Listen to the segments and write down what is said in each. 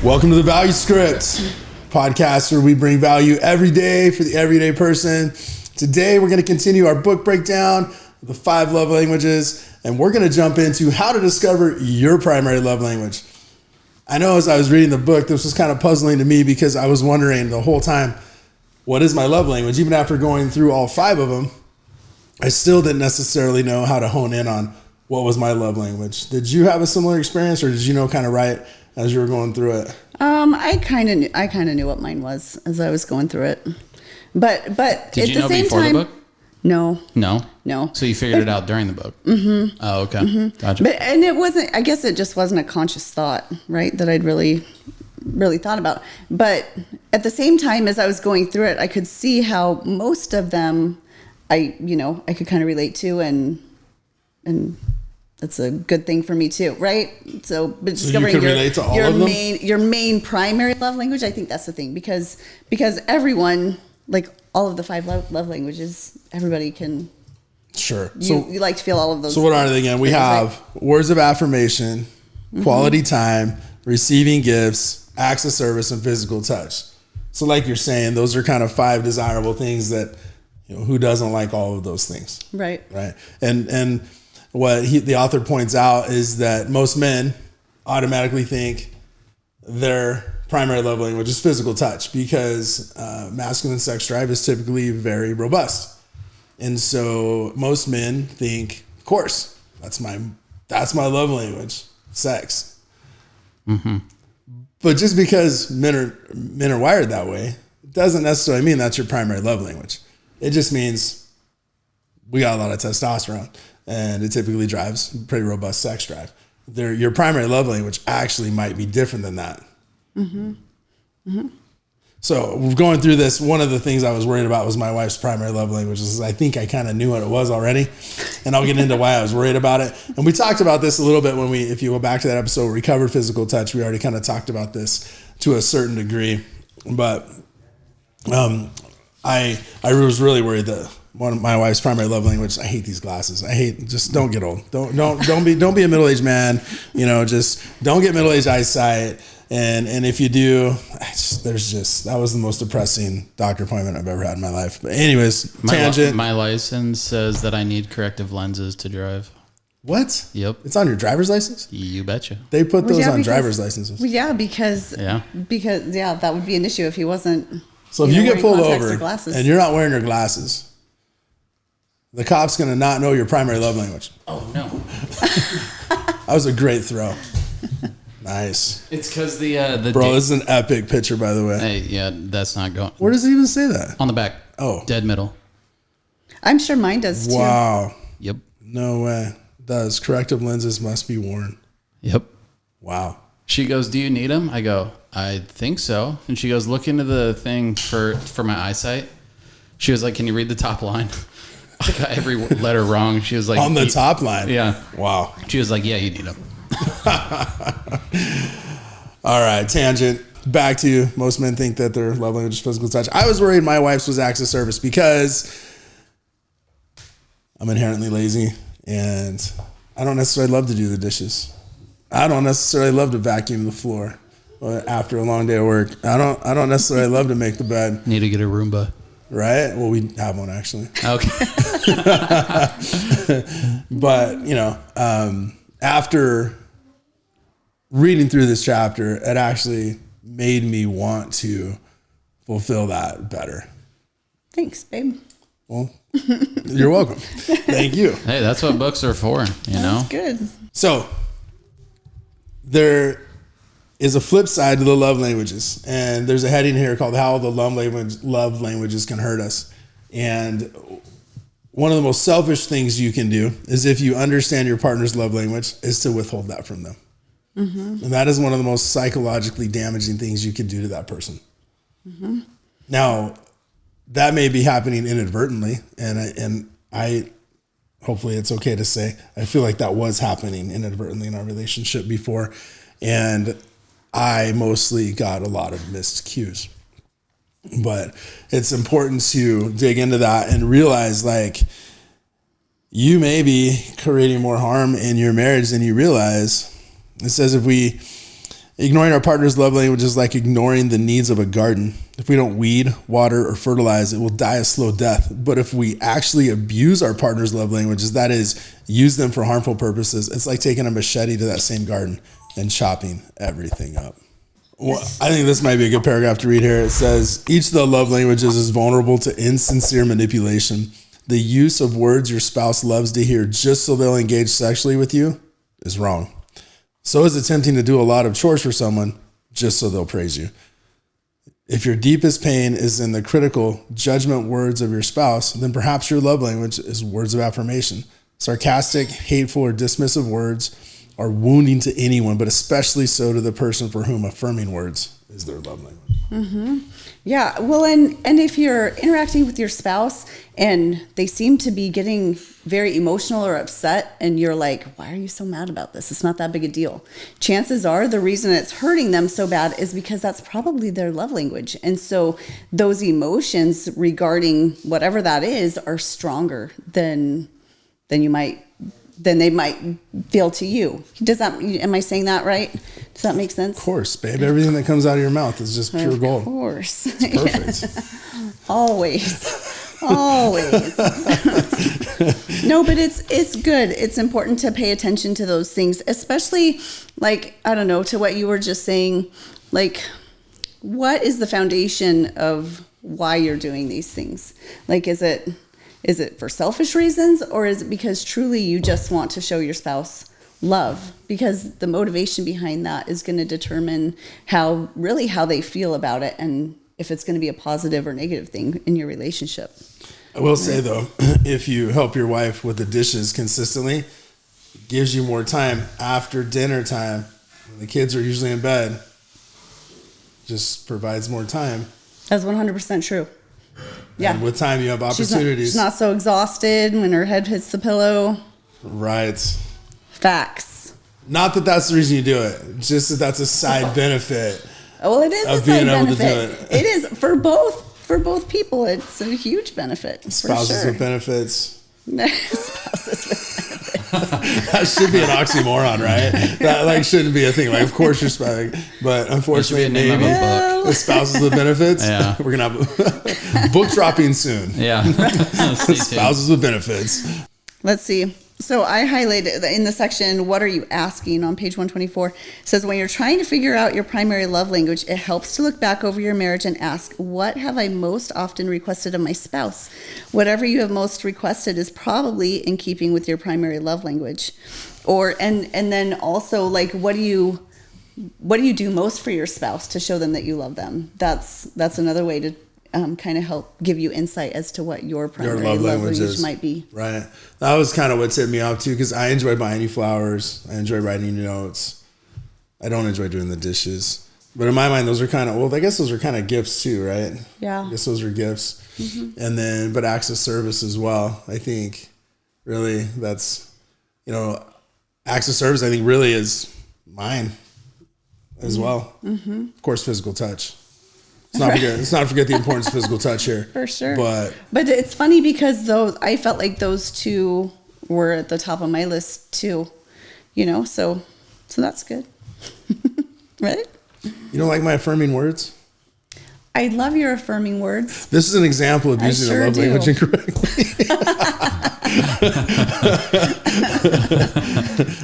Welcome to the Value Script podcast, where we bring value every day for the everyday person. Today, we're going to continue our book breakdown of the 5 love languages, and we're going to jump into how to discover your primary love language. I know as I was reading the book, this was kind of puzzling to me because I was wondering the whole time, what is my love language? Even after going through all 5 of them, I still didn't necessarily know how to hone in on what was my love language. Did you have a similar experience, or did you know kind of right as you were going through it? I kind of knew what mine was as I was going through it, but did you know before the book? No. So you figured it out during the book. Mm-hmm. Oh, okay, Gotcha. And it wasn't. I guess it just wasn't a conscious thought, right? That I'd really thought about. But at the same time, as I was going through it, I could see how most of them, I could kind of relate to, and that's a good thing for me too, right? So discovering your main primary love language, I think that's the thing, because everyone, like all of the 5 love languages, everybody can. Sure. You like to feel all of those. So what are they again? We have words of affirmation, quality time, receiving gifts, acts of service, and physical touch. So like you're saying, those are kind of 5 desirable things that, who doesn't like all of those things? Right. Right. And what the author points out is that most men automatically think their primary love language is physical touch, because masculine sex drive is typically very robust. And so most men think, of course, that's my love language, sex. Mm-hmm. But just because men are wired that way, doesn't necessarily mean that's your primary love language. It just means we got a lot of testosterone, and it typically drives pretty robust sex drive. Your primary love language actually might be different than that. Mm-hmm. Mm-hmm. So going through this, one of the things I was worried about was my wife's primary love language. I think I kind of knew what it was already, and I'll get into why I was worried about it. And we talked about this a little bit if you go back to that episode where we covered physical touch. We already kind of talked about this to a certain degree, but I was really worried that one of my wife's primary love language. I hate these glasses. Just don't get old. Don't be a middle-aged man. Just don't get middle-aged eyesight. And if you do, that was the most depressing doctor appointment I've ever had in my life. But anyways, tangent. My license says that I need corrective lenses to drive. What? Yep. It's on your driver's license? You betcha. They put those on driver's licenses. Well, yeah, because that would be an issue if he wasn't. So if you get pulled over and you're not wearing your glasses, the cop's going to not know your primary love language. Oh, no. That was a great throw. Nice. It's because the bro, this is an epic picture, by the way. Hey, yeah, that's not going. Where does it even say that? On the back. Oh. Dead middle. I'm sure mine does too. Wow. Yep. No way. It does. Corrective lenses must be worn. Yep. Wow. She goes, do you need them? I go, I think so. And she goes, look into the thing for my eyesight. She was like, can you read the top line? I got every letter wrong. She was like, on the top line? Yeah. Wow. She was like, yeah, you need them. All right, tangent. Back to most men think that their love language is physical touch. I was worried my wife's was acts of service because I'm inherently lazy and I don't necessarily love to do the dishes. I don't necessarily love to vacuum the floor after a long day of work. I don't necessarily love to make the bed. Need to get a Roomba. Right? Well, we have one actually. Okay. But, after reading through this chapter, it actually made me want to fulfill that better. Thanks, babe. Well, you're welcome. Thank you. Hey, that's what books are for, That's good. So there is a flip side to the love languages, and there's a heading here called How the Love Languages Can Hurt Us. And one of the most selfish things you can do is, if you understand your partner's love language, is to withhold that from them. Mm-hmm. And that is one of the most psychologically damaging things you can do to that person. Mm-hmm. Now, that may be happening inadvertently, and I hopefully it's okay to say, I feel like that was happening inadvertently in our relationship before, and I mostly got a lot of missed cues. But it's important to dig into that and realize, like, you may be creating more harm in your marriage than you realize. It says if Ignoring our partner's love language is like ignoring the needs of a garden. If we don't weed, water, or fertilize, it will die a slow death. But if we actually abuse our partner's love languages, that is, use them for harmful purposes, it's like taking a machete to that same garden and chopping everything up. Well, I think this might be a good paragraph to read here. It says, each of the love languages is vulnerable to insincere manipulation. The use of words your spouse loves to hear just so they'll engage sexually with you is wrong. So is attempting to do a lot of chores for someone just so they'll praise you. If your deepest pain is in the critical judgment words of your spouse, then perhaps your love language is words of affirmation. Sarcastic, hateful, or dismissive words are wounding to anyone, but especially so to the person for whom affirming words is their love language. Mm-hmm. Yeah. Well, and if you're interacting with your spouse and they seem to be getting very emotional or upset and you're like, why are you so mad about this? It's not that big a deal. Chances are the reason it's hurting them so bad is because that's probably their love language. And so those emotions regarding whatever that is are stronger than they might feel to you. Am I saying that right? Does that make sense? Of course, babe. Everything that comes out of your mouth is just pure gold. Of course. It's perfect. Always. No, but it's good. It's important to pay attention to those things, especially like, I don't know, to what you were just saying, like, what is the foundation of why you're doing these things? Like, is it for selfish reasons, or is it because truly you just want to show your spouse love? Because the motivation behind that is going to determine how they feel about it and if it's going to be a positive or negative thing in your relationship. I will say, though, if you help your wife with the dishes consistently, it gives you more time after dinner time when the kids are usually in bed. Just provides more time. That's 100% true. Yeah. And with time, you have opportunities. She's not so exhausted when her head hits the pillow. Right. Facts. Not that that's the reason you do it. Just that that's a side benefit. Well, it is a of side being able benefit. to do it. It is for both people. It's a huge benefit. Spouses with benefits. Spouses with benefits. That should be an oxymoron, right? That shouldn't be a thing. Like, of course you're spouting, but unfortunately, maybe the spouses with benefits. Yeah. We're gonna have book dropping soon. Yeah. Spouses with benefits. Let's see. So I highlighted in the section, what are you asking, on page 124. It says, when you're trying to figure out your primary love language, it helps to look back over your marriage and ask, what have I most often requested of my spouse? Whatever you have most requested is probably in keeping with your primary love language. And then also, like, what do you do most for your spouse to show them that you love them? That's another way to kind of help give you insight as to what your primary love language might be. Right. That was kind of what tipped me off too, because I enjoy buying you flowers. I enjoy writing you notes. I don't enjoy doing the dishes. But in my mind, those are kind of, well, I guess those are kind of gifts too, right? Yeah. I guess those are gifts. Mm-hmm. And then, but acts of service as well. I think really that's, acts of service, I think really is mine as well. Mm-hmm. Of course, physical touch. Let's not forget the importance of physical touch here. For sure. But it's funny because I felt like those two were at the top of my list too, so that's good. Right? You don't like my affirming words? I love your affirming words. This is an example of using the love language incorrectly.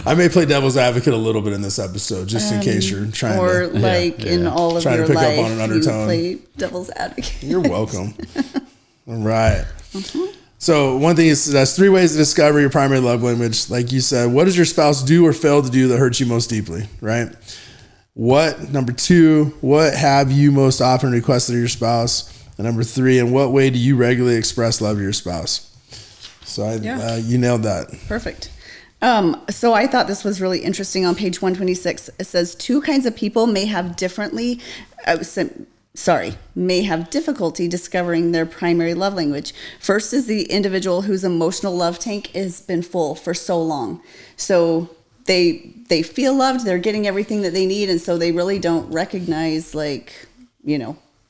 I may play devil's advocate a little bit in this episode, just in case you're trying in all of your pick life, up on an undertone. you play devil's advocate. You're welcome. All right. Mm-hmm. So one thing is, that's 3 ways to discover your primary love language. Like you said, what does your spouse do or fail to do that hurts you most deeply, right? Number 2, what have you most often requested of your spouse? And number 3, in what way do you regularly express love to your spouse? So you nailed that. Perfect. So I thought this was really interesting on page 126. It says 2 kinds of people may have difficulty discovering their primary love language. First is the individual whose emotional love tank has been full for so long. So they feel loved, they're getting everything that they need, and so they really don't recognize,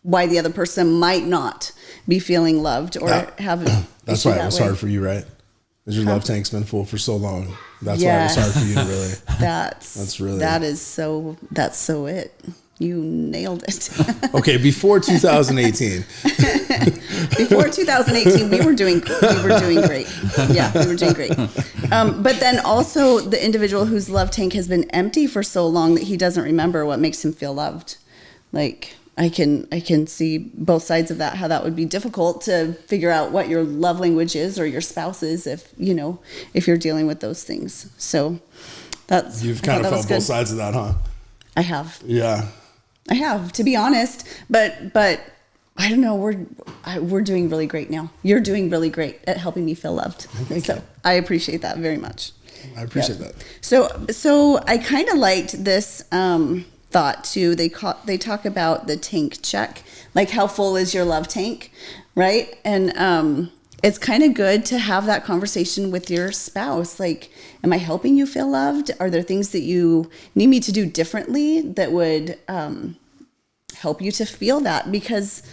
why the other person might not be feeling loved or have. That's why it was hard for you, right? Is your love tank's been full for so long. That's why it was hard for you to really. That's so it. You nailed it. Okay, before 2018. Before 2018, we were doing great. Yeah, we were doing great. But then also the individual whose love tank has been empty for so long that he doesn't remember what makes him feel loved. Like I can see both sides of that, how that would be difficult to figure out what your love language is or your spouse is if you're dealing with those things. So you've kind of felt both sides of that, huh? I have. Yeah. I have, to be honest, but I don't know. We're doing really great now. You're doing really great at helping me feel loved. So I appreciate that very much. I appreciate that. So I kind of liked this thought too. They talk about the tank check, like how full is your love tank, right? And it's kind of good to have that conversation with your spouse. Like, am I helping you feel loved? Are there things that you need me to do differently that would help you to feel that? Because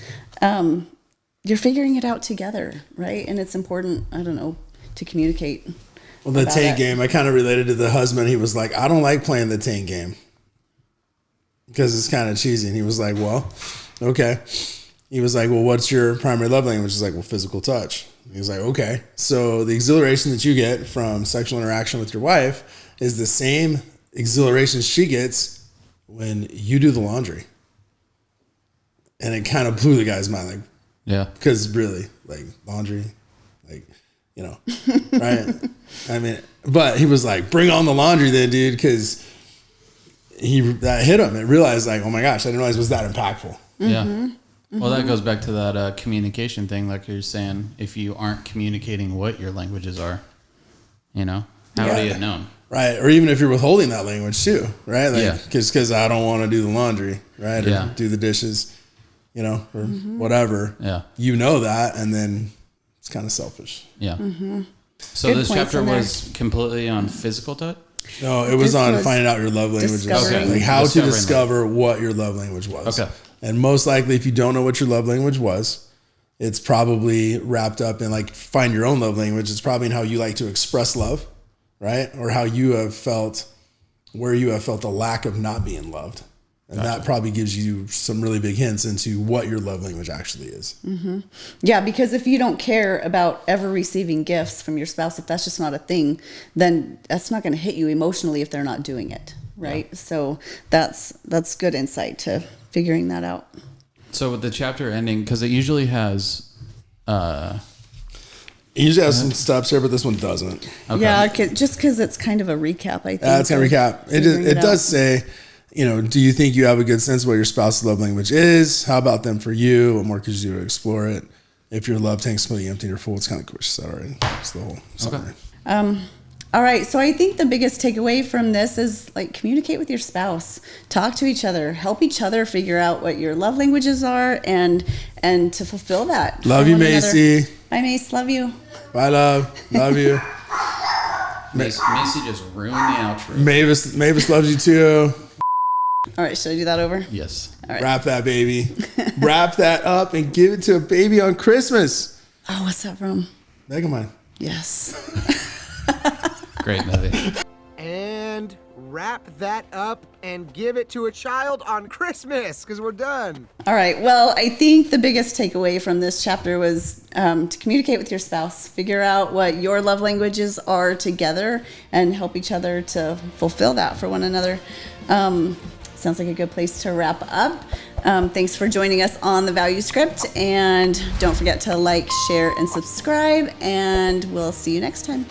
you're figuring it out together, right? And it's important, I don't know, to communicate. Well, the tank game, I kind of related to the husband. He was like, I don't like playing the tank game because it's kind of cheesy. And he was like, well, okay. He was like, well, what's your primary love language? He's like, well, physical touch. He was like, okay. So the exhilaration that you get from sexual interaction with your wife is the same exhilaration she gets when you do the laundry. And it kind of blew the guy's mind. Like, yeah. Because really, like, laundry, like, right? I mean, but he was like, bring on the laundry then, dude, because that hit him. It realized, like, oh my gosh, I didn't realize it was that impactful. Yeah. Mm-hmm. Well, that goes back to that communication thing, like you're saying. If you aren't communicating what your languages are, how would you have known? Right. Or even if you're withholding that language too, right? Like, because I don't want to do the laundry, right? Or do the dishes, or whatever. Yeah. You know that, and then it's kind of selfish. Yeah. Mm-hmm. So good this chapter was completely on physical touch? No, it was on finding out your love languages. Okay. Like how to discover what your love language was. Okay. And most likely, if you don't know what your love language was, it's probably wrapped up in like find your own love language. It's probably in how you like to express love, right? Or how you have felt, where you have felt the lack of not being loved. And that probably gives you some really big hints into what your love language actually is. Mm-hmm. Yeah, because if you don't care about ever receiving gifts from your spouse, if that's just not a thing, then that's not going to hit you emotionally if they're not doing it, right? Yeah. So that's good insight to figuring that out. So with the chapter ending, because it usually has... It usually has some steps here, but this one doesn't. Okay. Yeah, just because it's kind of a recap, I think. Yeah, it's kind of a recap. It does say... do you think you have a good sense of what your spouse's love language is? How about them for you? What more could you do to explore it? If your love tank's completely empty or full, it's kind of what she said already. That's the whole summary. Okay. All right. So I think the biggest takeaway from this is like communicate with your spouse, talk to each other, help each other figure out what your love languages are and to fulfill that. Love you, Macy. Bye, Mace. Love you. Bye, love. Love you. Macy just ruined the outro. Mavis loves you too. All right, should I do that over? Yes. All right. Wrap that baby. Wrap that up and give it to a baby on Christmas. Oh, what's that from? Megamind. Yes. Great movie. And wrap that up and give it to a child on Christmas, because we're done. All right. Well, I think the biggest takeaway from this chapter was to communicate with your spouse, figure out what your love languages are together, and help each other to fulfill that for one another. Sounds like a good place to wrap up. Thanks for joining us on The Value Script, and don't forget to like, share, and subscribe, and we'll see you next time.